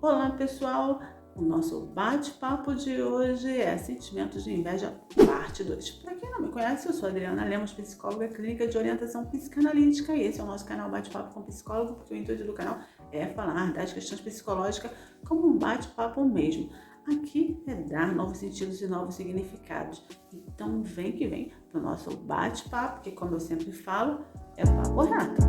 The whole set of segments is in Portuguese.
Olá pessoal, o nosso bate-papo de hoje é Sentimentos de Inveja, parte 2. Para quem não me conhece, eu sou Adriana Lemos, psicóloga clínica de orientação psicanalítica, e esse é o nosso canal Bate-Papo com Psicólogo, porque o intuito do canal é falar das questões psicológicas como um bate-papo mesmo. Aqui é dar novos sentidos e novos significados. Então vem que vem para o nosso bate-papo, que como eu sempre falo, é papo reto.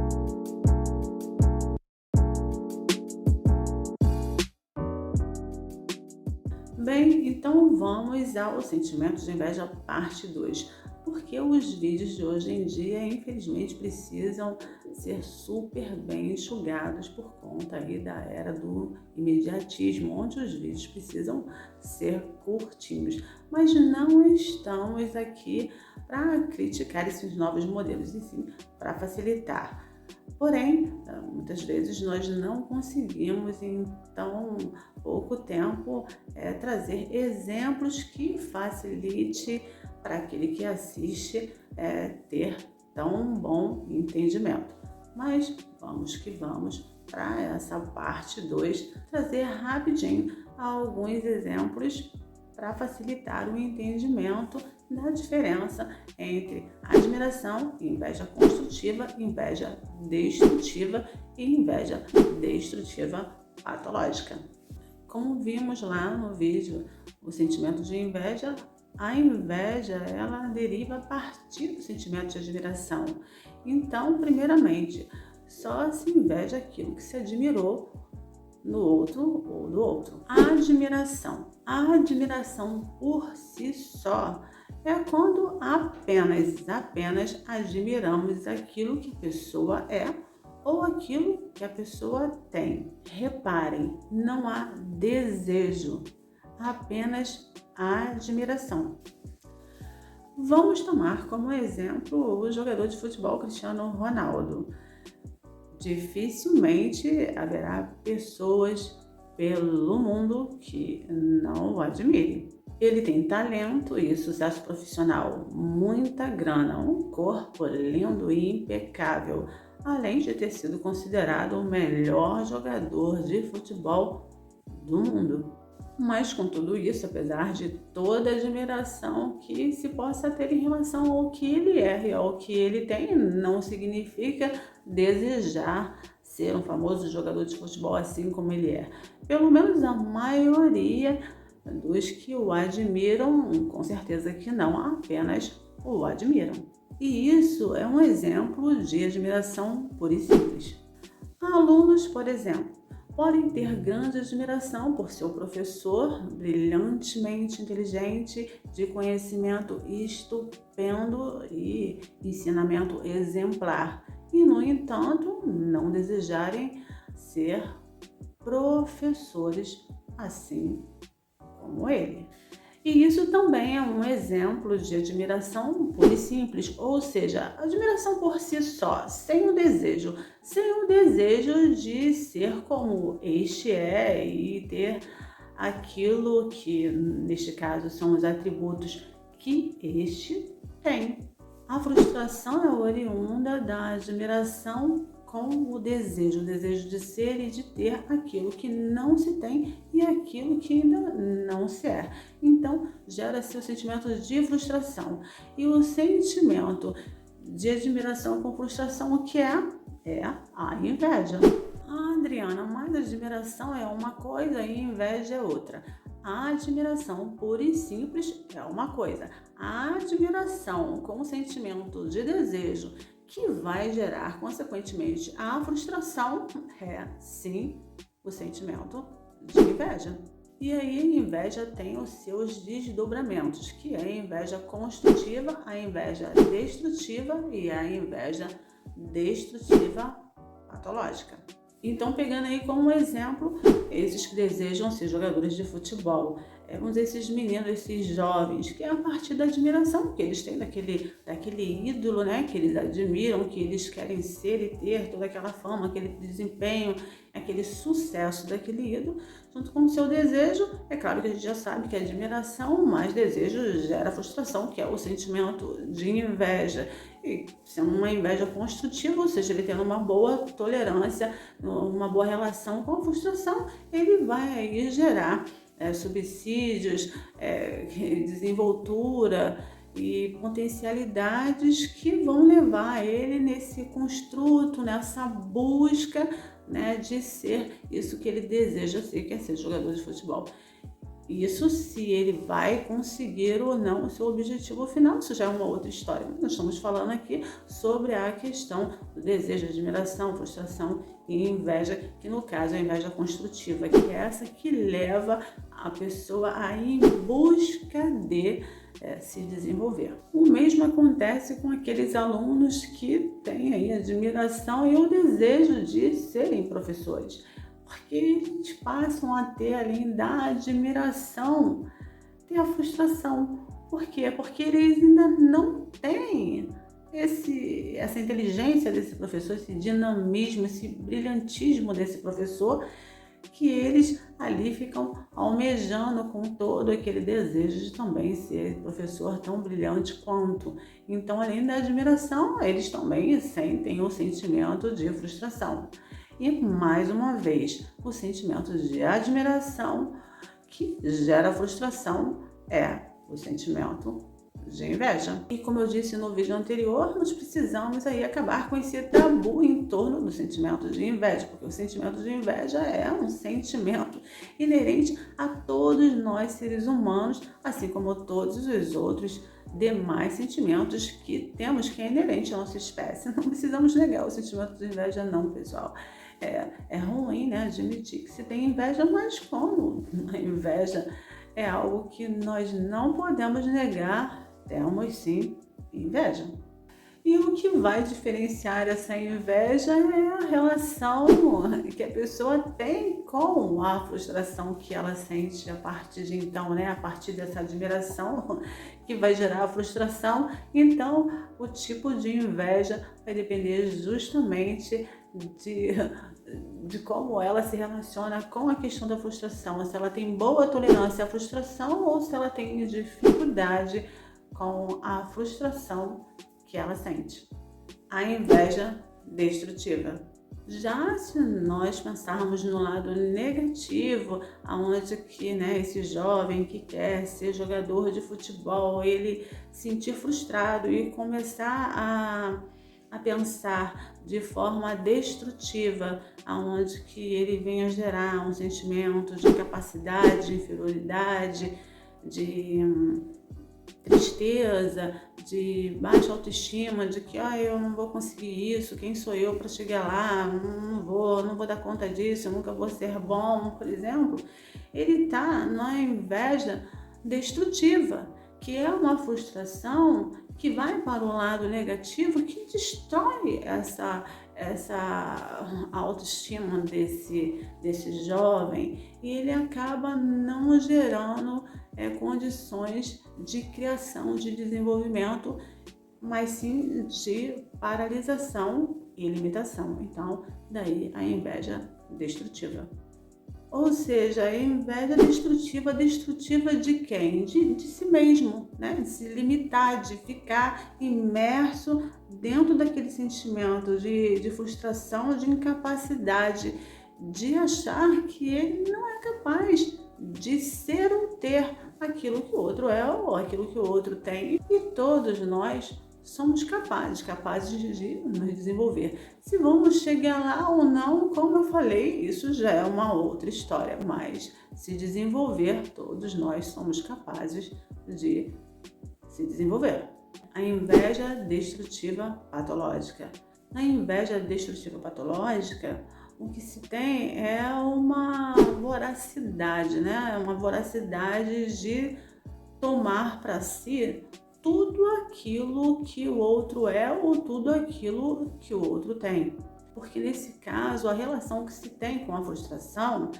Bem, então vamos ao Sentimentos de Inveja parte 2, porque os vídeos de hoje em dia, infelizmente, precisam ser super bem enxugados por conta aí da era do imediatismo, onde os vídeos precisam ser curtinhos. Mas não estamos aqui para criticar esses novos modelos, e sim para facilitar. Porém, muitas vezes nós não conseguimos em tão pouco tempo trazer exemplos que facilite para aquele que assiste ter tão bom entendimento. Mas vamos que vamos para essa parte 2, trazer rapidinho alguns exemplos para facilitar o entendimento da diferença entre admiração e inveja construtiva, inveja destrutiva e inveja destrutiva patológica. Como vimos lá no vídeo, o sentimento de inveja, a inveja ela deriva a partir do sentimento de admiração. Então, primeiramente, só se inveja aquilo que se admirou no outro ou do outro. A admiração por si só é quando apenas admiramos aquilo que a pessoa é ou aquilo que a pessoa tem. Reparem, não há desejo, apenas admiração. Vamos tomar como exemplo o jogador de futebol Cristiano Ronaldo. Dificilmente haverá pessoas pelo mundo que não o admirem. Ele tem talento e sucesso profissional, muita grana, um corpo lindo e impecável, além de ter sido considerado o melhor jogador de futebol do mundo. Mas com tudo isso, apesar de toda a admiração que se possa ter em relação ao que ele é e ao que ele tem, não significa desejar ser um famoso jogador de futebol assim como ele é. Pelo menos a maioria dos que o admiram, com certeza que não apenas o admiram. E isso é um exemplo de admiração pura e simples. Alunos, por exemplo, podem ter grande admiração por seu professor, brilhantemente inteligente, de conhecimento estupendo e ensinamento exemplar, e, no entanto, não desejarem ser professores assim como ele. E isso também é um exemplo de admiração pura e simples, ou seja, admiração por si só, sem o desejo de ser como este é e ter aquilo que, neste caso, são os atributos que este tem. A frustração é oriunda da admiração com o desejo de ser e de ter aquilo que não se tem e aquilo que ainda não se é. Então, gera-se o sentimento de frustração. E o sentimento de admiração com frustração, o que é? É a inveja. Ah, Adriana, mas admiração é uma coisa e inveja é outra. A admiração pura e simples é uma coisa. A admiração com o sentimento de desejo que vai gerar, consequentemente, a frustração é, sim, o sentimento de inveja. E aí a inveja tem os seus desdobramentos, que é a inveja construtiva, a inveja destrutiva e a inveja destrutiva patológica. Então, pegando aí como exemplo, esses que desejam ser jogadores de futebol, esses meninos, esses jovens, que é a partir da admiração que eles têm daquele ídolo, né, que eles admiram, que eles querem ser e ter toda aquela fama, aquele desempenho, aquele sucesso daquele ídolo, junto com o seu desejo. É claro que a gente já sabe que a admiração mais desejo gera frustração, que é o sentimento de inveja. e sendo uma inveja construtiva, ou seja, ele tendo uma boa tolerância, uma boa relação com a frustração, ele vai aí gerar subsídios, desenvoltura e potencialidades que vão levar ele nesse construto, nessa busca, né, de ser isso que ele deseja ser, que é ser jogador de futebol. Isso se ele vai conseguir ou não o seu objetivo final, isso já é uma outra história. Nós estamos falando aqui sobre a questão do desejo, admiração, frustração e inveja, que no caso é a inveja construtiva, que é essa que leva a pessoa a ir em busca de se desenvolver. O mesmo acontece com aqueles alunos que têm aí admiração e o desejo de serem professores, porque eles passam a ter além da admiração, ter a frustração. Por quê? Porque eles ainda não têm essa inteligência desse professor, esse dinamismo, esse brilhantismo desse professor, que eles ali ficam almejando com todo aquele desejo de também ser professor tão brilhante quanto. Então, além da admiração, eles também sentem o sentimento de frustração. E, mais uma vez, o sentimento de admiração que gera frustração é o sentimento de inveja. E como eu disse no vídeo anterior, nós precisamos aí acabar com esse tabu em torno do sentimento de inveja, porque o sentimento de inveja é um sentimento inerente a todos nós seres humanos, assim como todos os outros demais sentimentos que temos, que é inerente à nossa espécie. Não precisamos negar o sentimento de inveja não, pessoal. É ruim, né, admitir que se tem inveja, mas como a inveja é algo que nós não podemos negar, temos sim inveja. E o que vai diferenciar essa inveja é a relação que a pessoa tem com a frustração que ela sente a partir de então, né? A partir dessa admiração que vai gerar a frustração. Então, o tipo de inveja vai depender justamente de como ela se relaciona com a questão da frustração, se ela tem boa tolerância à frustração ou se ela tem dificuldade com a frustração que ela sente. A inveja destrutiva. Já se nós pensarmos no lado negativo, aonde que, né, esse jovem que quer ser jogador de futebol, ele se sentir frustrado e começar a pensar de forma destrutiva, aonde que ele venha gerar um sentimento de incapacidade, de inferioridade, de tristeza, de baixa autoestima, de que eu não vou conseguir isso, quem sou eu para chegar lá, não vou dar conta disso, eu nunca vou ser bom, por exemplo, ele está na inveja destrutiva, que é uma frustração que vai para o lado negativo, que destrói essa autoestima desse jovem, e ele acaba não gerando condições de criação, de desenvolvimento, mas sim de paralisação e limitação. Então, daí a inveja destrutiva. Ou seja, a inveja destrutiva de quem? De si mesmo, né? De se limitar, de ficar imerso dentro daquele sentimento de frustração, de incapacidade, de achar que ele não é capaz de ser ou ter aquilo que o outro é ou aquilo que o outro tem. E todos nós somos capazes de nos desenvolver. Se vamos chegar lá ou não, como eu falei, isso já é uma outra história, mas se desenvolver, todos nós somos capazes de se desenvolver. A inveja destrutiva patológica. Na inveja destrutiva patológica, o que se tem é uma voracidade, né? Uma voracidade de tomar para si tudo aquilo que o outro é ou tudo aquilo que o outro tem. Porque nesse caso, a relação que se tem com a frustração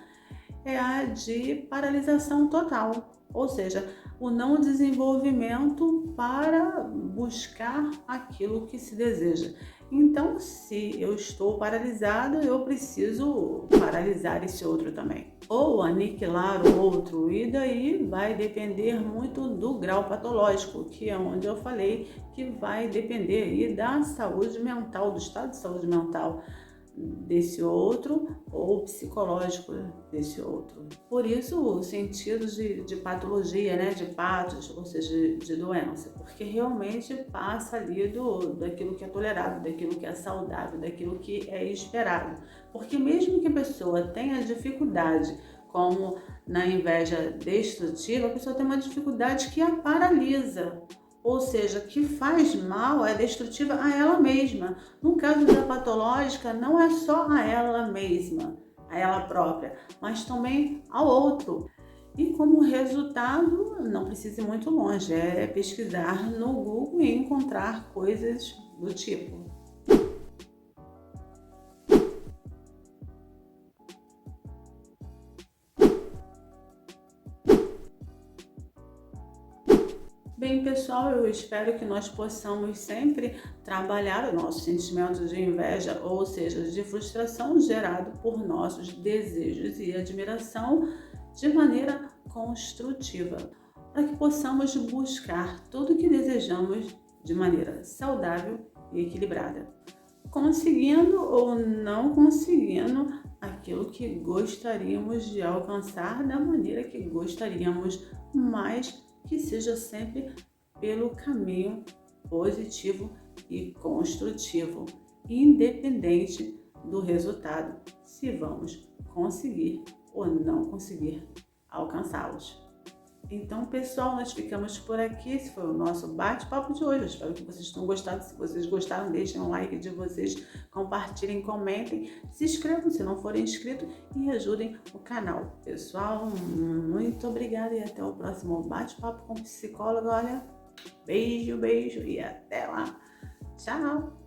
é a de paralisação total, ou seja, o não desenvolvimento para buscar aquilo que se deseja. Então, se eu estou paralisado, eu preciso paralisar esse outro também. Ou aniquilar o outro, e daí vai depender muito do grau patológico, que é onde eu falei que vai depender e da saúde mental, do estado de saúde mental desse outro ou psicológico desse outro. Por isso, os sentidos de patologia, né, de patos, ou seja, de doença, porque realmente passa ali daquilo que é tolerado, daquilo que é saudável, daquilo que é esperado. Porque mesmo que a pessoa tenha dificuldade, como na inveja destrutiva, a pessoa tem uma dificuldade que a paralisa. Ou seja, que faz mal, é destrutiva a ela mesma. No caso da patológica, não é só a ela mesma, a ela própria, mas também ao outro. E como resultado, não precisa ir muito longe, é pesquisar no Google e encontrar coisas do tipo. Bem, pessoal, eu espero que nós possamos sempre trabalhar o nosso sentimento de inveja, ou seja, de frustração gerado por nossos desejos e admiração de maneira construtiva, para que possamos buscar tudo o que desejamos de maneira saudável e equilibrada, conseguindo ou não conseguindo aquilo que gostaríamos de alcançar da maneira que gostaríamos, mas que seja sempre pelo caminho positivo e construtivo, independente do resultado, se vamos conseguir ou não conseguir alcançá-los. Então, pessoal, nós ficamos por aqui. Esse foi o nosso bate-papo de hoje. Eu espero que vocês tenham gostado. Se vocês gostaram, deixem um like de vocês, compartilhem, comentem, se inscrevam se não forem inscritos e ajudem o canal. Pessoal, muito obrigada e até o próximo bate-papo com psicóloga. Olha, beijo, beijo e até lá. Tchau!